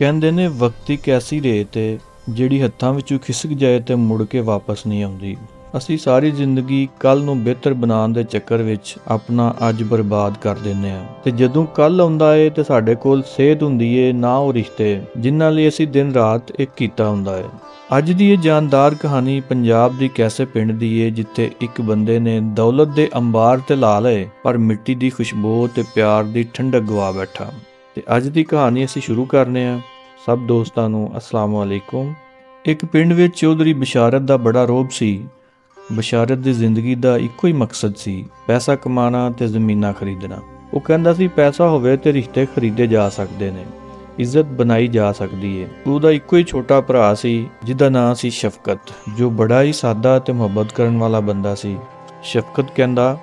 ਕਹਿੰਦੇ ਨੇ ਵਕਤ ਇੱਕ ਐਸੀ ਰੇਤ ਹੈ ਜਿਹੜੀ ਹੱਥਾਂ ਵਿੱਚੋਂ ਖਿਸਕ ਜਾਏ ਤੇ ਮੁੜ ਕੇ ਵਾਪਸ ਨਹੀਂ ਆਉਂਦੀ। ਅਸੀਂ ਸਾਰੀ ਜ਼ਿੰਦਗੀ ਕੱਲ ਨੂੰ ਬਿਹਤਰ ਬਣਾਉਣ ਦੇ ਚੱਕਰ ਵਿੱਚ ਆਪਣਾ ਅੱਜ ਬਰਬਾਦ ਕਰ ਦਿੰਦੇ ਹਾਂ ਤੇ ਜਦੋਂ ਕੱਲ ਆਉਂਦਾ ਏ ਤੇ ਸਾਡੇ ਕੋਲ ਸਿਹਤ ਹੁੰਦੀ ਏ ਨਾ ਉਹ ਰਿਸ਼ਤੇ ਜਿਨ੍ਹਾਂ ਲਈ ਅਸੀਂ ਦਿਨ ਰਾਤ ਇੱਕ ਕੀਤਾ ਹੁੰਦਾ ਏ। ਅੱਜ ਦੀ ਇਹ ਜਾਨਦਾਰ ਕਹਾਣੀ ਪੰਜਾਬ ਦੀ ਕੈਸੇ ਪਿੰਡ ਦੀ ਏ ਜਿੱਥੇ ਇੱਕ ਬੰਦੇ ਨੇ ਦੌਲਤ ਦੇ ਅੰਬਾਰ ਤੇ ਲਾ ਲਏ ਪਰ ਮਿੱਟੀ ਦੀ ਖੁਸ਼ਬੂ ਤੇ ਪਿਆਰ ਦੀ ਠੰਡਕ ਗਵਾ ਬੈਠਾ। ਤੇ ਅੱਜ ਦੀ ਕਹਾਣੀ ਅਸੀਂ ਸ਼ੁਰੂ ਕਰਨੇ ਆ। ਸਭ ਦੋਸਤਾਂ ਨੂੰ ਅਸਲਾਮ ਵਾਲੇਕੁਮ। ਇੱਕ ਪਿੰਡ ਵਿੱਚ ਚੌਧਰੀ ਬਸ਼ਾਰਤ ਦਾ ਬੜਾ ਰੋਹਬ ਸੀ। ਬਸ਼ਾਰਤ ਦੀ ਜ਼ਿੰਦਗੀ ਦਾ ਇੱਕੋ ਹੀ ਮਕਸਦ ਸੀ, ਪੈਸਾ ਕਮਾਉਣਾ ਤੇ ਜ਼ਮੀਨਾਂ ਖਰੀਦਣਾ। ਉਹ ਕਹਿੰਦਾ ਸੀ ਪੈਸਾ ਹੋਵੇ ਤੇ ਰਿਸ਼ਤੇ ਖਰੀਦੇ ਜਾ ਸਕਦੇ ਨੇ, ਇੱਜ਼ਤ ਬਣਾਈ ਜਾ ਸਕਦੀ ਹੈ। ਉਹਦਾ ਇੱਕੋ ਹੀ ਛੋਟਾ ਭਰਾ ਸੀ ਜਿਹਦਾ ਨਾਂ ਸੀ ਸ਼ਫਕਤ, ਜੋ ਬੜਾ ਹੀ ਸਾਦਾ ਤੇ ਮੁਹੱਬਤ ਕਰਨ ਵਾਲਾ ਬੰਦਾ ਸੀ। ਸ਼ਫਕਤ ਕਹਿੰਦਾ,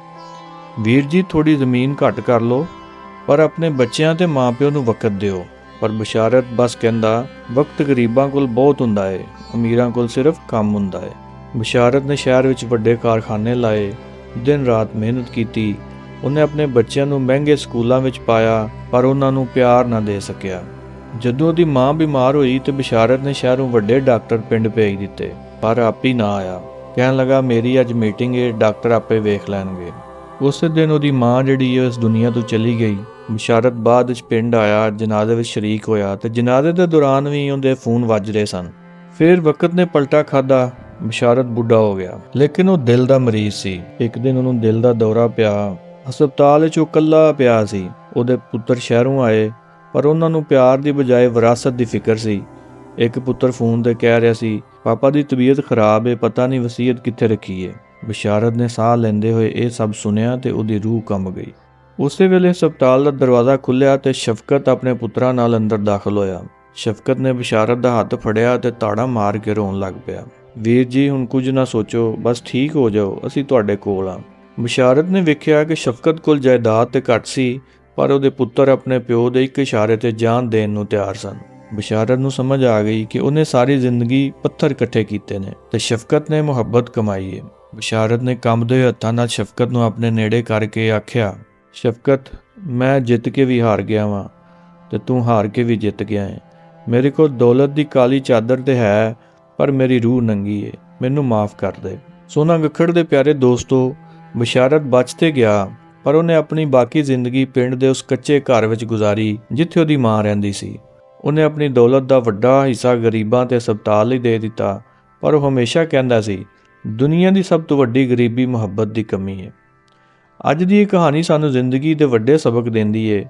ਵੀਰ ਜੀ ਥੋੜੀ ਜ਼ਮੀਨ ਘੱਟ ਕਰ ਲਓ ਪਰ ਆਪਣੇ ਬੱਚਿਆਂ ਤੇ ਮਾਂ-ਪਿਓ ਨੂੰ ਵਕਤ ਦਿਓ। ਪਰ ਬਸ਼ਾਰਤ ਬਸ ਕਹਿੰਦਾ, ਵਕਤ ਗਰੀਬਾਂ ਕੋਲ ਬਹੁਤ ਹੁੰਦਾ ਏ, ਅਮੀਰਾਂ ਕੋਲ ਸਿਰਫ ਕੰਮ ਹੁੰਦਾ ਏ। ਬਸ਼ਾਰਤ ਨੇ ਸ਼ਹਿਰ ਵਿੱਚ ਵੱਡੇ ਕਾਰਖਾਨੇ ਲਾਏ, ਦਿਨ ਰਾਤ ਮਿਹਨਤ ਕੀਤੀ। ਉਹਨੇ ਆਪਣੇ ਬੱਚਿਆਂ ਨੂੰ ਮਹਿੰਗੇ ਸਕੂਲਾਂ ਵਿੱਚ ਪਾਇਆ ਪਰ ਉਹਨਾਂ ਨੂੰ ਪਿਆਰ ਨਾ ਦੇ ਸਕਿਆ। ਜਦੋਂ ਉਹਦੀ ਮਾਂ ਬਿਮਾਰ ਹੋਈ ਤੇ ਬਸ਼ਾਰਤ ਨੇ ਸ਼ਹਿਰੋਂ ਵੱਡੇ ਡਾਕਟਰ ਪਿੰਡ ਭੇਜ ਦਿੱਤੇ ਪਰ ਆਪ ਹੀ ਨਾ ਆਇਆ। ਕਹਿਣ ਲੱਗਾ, ਮੇਰੀ ਅੱਜ ਮੀਟਿੰਗ ਏ, ਡਾਕਟਰ ਆਪੇ ਵੇਖ ਲੈਣਗੇ। ਉਸੇ ਦਿਨ ਉਹਦੀ ਮਾਂ ਜਿਹੜੀ ਹੈ ਇਸ ਦੁਨੀਆ ਤੋਂ ਚਲੀ ਗਈ। ਬਸ਼ਾਰਤ ਬਾਅਦ ਵਿੱਚ ਪਿੰਡ ਆਇਆ, ਜਨਾਜ਼ੇ ਵਿੱਚ ਸ਼ਰੀਕ ਹੋਇਆ ਤੇ ਜਨਾਜ਼ੇ ਦੇ ਦੌਰਾਨ ਵੀ ਉਹਦੇ ਫੋਨ ਵੱਜ ਰਹੇ ਸਨ। ਫਿਰ ਵਕਤ ਨੇ ਪਲਟਾ ਖਾਧਾ, ਬਸ਼ਾਰਤ ਬੁੱਢਾ ਹੋ ਗਿਆ ਲੇਕਿਨ ਉਹ ਦਿਲ ਦਾ ਮਰੀਜ਼ ਸੀ। ਇੱਕ ਦਿਨ ਉਹਨੂੰ ਦਿਲ ਦਾ ਦੌਰਾ ਪਿਆ, ਹਸਪਤਾਲ ਵਿੱਚ ਉਹ ਇਕੱਲਾ ਪਿਆ ਸੀ। ਉਹਦੇ ਪੁੱਤਰ ਸ਼ਹਿਰੋਂ ਆਏ ਪਰ ਉਹਨਾਂ ਨੂੰ ਪਿਆਰ ਦੀ ਬਜਾਏ ਵਿਰਾਸਤ ਦੀ ਫਿਕਰ ਸੀ। ਇੱਕ ਪੁੱਤਰ ਫੋਨ ਤੇ ਕਹਿ ਰਿਹਾ ਸੀ, ਪਾਪਾ ਦੀ ਤਬੀਅਤ ਖਰਾਬ ਹੈ, ਪਤਾ ਨਹੀਂ ਵਸੀਅਤ ਕਿੱਥੇ ਰੱਖੀ ਹੈ। ਬਸ਼ਾਰਤ ਨੇ ਸਾਹ ਲੈਂਦੇ ਹੋਏ ਇਹ ਸਭ ਸੁਣਿਆ ਤੇ ਉਹਦੀ ਰੂਹ ਕੰਬ ਗਈ। ਉਸੇ ਵੇਲੇ ਹਸਪਤਾਲ ਦਾ ਦਰਵਾਜ਼ਾ ਖੁੱਲਿਆ ਤੇ ਸ਼ਫਕਤ ਆਪਣੇ ਪੁੱਤਰਾਂ ਨਾਲ ਅੰਦਰ ਦਾਖਲ ਹੋਇਆ। ਸ਼ਫਕਤ ਨੇ ਬਸ਼ਾਰਤ ਦਾ ਹੱਥ ਫੜਿਆ ਤੇ ਤਾੜਾ ਮਾਰ ਕੇ ਰੋਣ ਲੱਗ ਪਿਆ। ਵੀਰ ਜੀ ਹੁਣ ਕੁਝ ਨਾ ਸੋਚੋ, ਬਸ ਠੀਕ ਹੋ ਜਾਓ, ਅਸੀਂ ਤੁਹਾਡੇ ਕੋਲ ਹਾਂ। ਬਸ਼ਾਰਤ ਨੇ ਵੇਖਿਆ ਕਿ ਸ਼ਫਕਤ ਕੋਲ ਜਾਇਦਾਦ ਤੇ ਘੱਟ ਸੀ ਪਰ ਉਹਦੇ ਪੁੱਤਰ ਆਪਣੇ ਪਿਓ ਦੇ ਇੱਕ ਇਸ਼ਾਰੇ ਤੇ ਜਾਨ ਦੇਣ ਨੂੰ ਤਿਆਰ ਸਨ। ਬਸ਼ਾਰਤ ਨੂੰ ਸਮਝ ਆ ਗਈ ਕਿ ਉਹਨੇ ਸਾਰੀ ਜ਼ਿੰਦਗੀ ਪੱਥਰ ਇਕੱਠੇ ਕੀਤੇ ਨੇ ਤੇ ਸ਼ਫਕਤ ਨੇ ਮੁਹੱਬਤ ਕਮਾਈ ਹੈ। ਬਸ਼ਾਰਤ ਨੇ ਕੰਬਦੇ ਹੱਥਾਂ ਨਾਲ ਸ਼ਫਕਤ ਨੂੰ ਆਪਣੇ ਨੇੜੇ ਕਰਕੇ ਆਖਿਆ, ਸ਼ਫਕਤ ਮੈਂ ਜਿੱਤ ਕੇ ਵੀ ਹਾਰ ਗਿਆ ਵਾਂ ਤੇ ਤੂੰ ਹਾਰ ਕੇ ਵੀ ਜਿੱਤ ਗਿਆ ਹੈ। ਮੇਰੇ ਕੋਲ ਦੌਲਤ ਦੀ ਕਾਲੀ ਚਾਦਰ ਤੇ ਹੈ ਪਰ ਮੇਰੀ ਰੂਹ ਨੰਗੀ ਏ, ਮੈਨੂੰ ਮਾਫ ਕਰ ਦੇ। ਸੋਨਾ ਗੱਖੜ ਦੇ ਪਿਆਰੇ ਦੋਸਤੋ, ਬਸ਼ਾਰਤ ਬਚ ਤੇ ਗਿਆ ਪਰ ਉਹਨੇ ਆਪਣੀ ਬਾਕੀ ਜ਼ਿੰਦਗੀ ਪਿੰਡ ਦੇ ਉਸ ਕੱਚੇ ਘਰ ਵਿੱਚ ਗੁਜ਼ਾਰੀ ਜਿੱਥੇ ਉਹਦੀ ਮਾਂ ਰਹਿੰਦੀ ਸੀ। ਉਹਨੇ ਆਪਣੀ ਦੌਲਤ ਦਾ ਵੱਡਾ ਹਿੱਸਾ ਗਰੀਬਾਂ ਤੇ ਹਸਪਤਾਲ ਲਈ ਦੇ ਦਿੱਤਾ ਪਰ ਉਹ ਹਮੇਸ਼ਾ ਕਹਿੰਦਾ ਸੀ, ਦੁਨੀਆ ਦੀ ਸਭ ਤੋਂ ਵੱਡੀ ਗਰੀਬੀ ਮੁਹੱਬਤ ਦੀ ਕਮੀ ਹੈ। ਅੱਜ ਦੀ ਇਹ ਕਹਾਣੀ ਸਾਨੂੰ ਜ਼ਿੰਦਗੀ ਦੇ ਵੱਡੇ ਸਬਕ ਦਿੰਦੀ ਏ।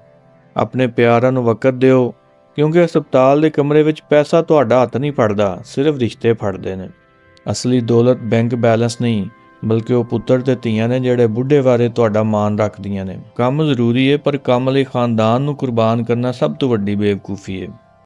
ਆਪਣੇ ਪਿਆਰਾਂ ਨੂੰ ਵਕਤ ਦਿਓ ਕਿਉਂਕਿ ਹਸਪਤਾਲ ਦੇ ਕਮਰੇ ਵਿੱਚ ਪੈਸਾ ਤੁਹਾਡਾ ਹੱਥ ਨਹੀਂ ਫੜਦਾ, ਸਿਰਫ ਰਿਸ਼ਤੇ ਫੜਦੇ ਨੇ। ਅਸਲੀ ਦੌਲਤ ਬੈਂਕ ਬੈਲੈਂਸ ਨਹੀਂ ਬਲਕਿ ਉਹ ਪੁੱਤਰ ਤੇ ਧੀਆਂ ਨੇ ਜਿਹੜੇ ਬੁੱਢੇ ਬਾਰੇ ਤੁਹਾਡਾ ਮਾਣ ਰੱਖਦੀਆਂ ਨੇ। ਕੰਮ ਜ਼ਰੂਰੀ ਹੈ ਪਰ ਕੰਮ ਲਈ ਖਾਨਦਾਨ ਨੂੰ ਕੁਰਬਾਨ ਕਰਨਾ ਸਭ ਤੋਂ ਵੱਡੀ ਬੇਵਕੂਫੀ ਹੈ।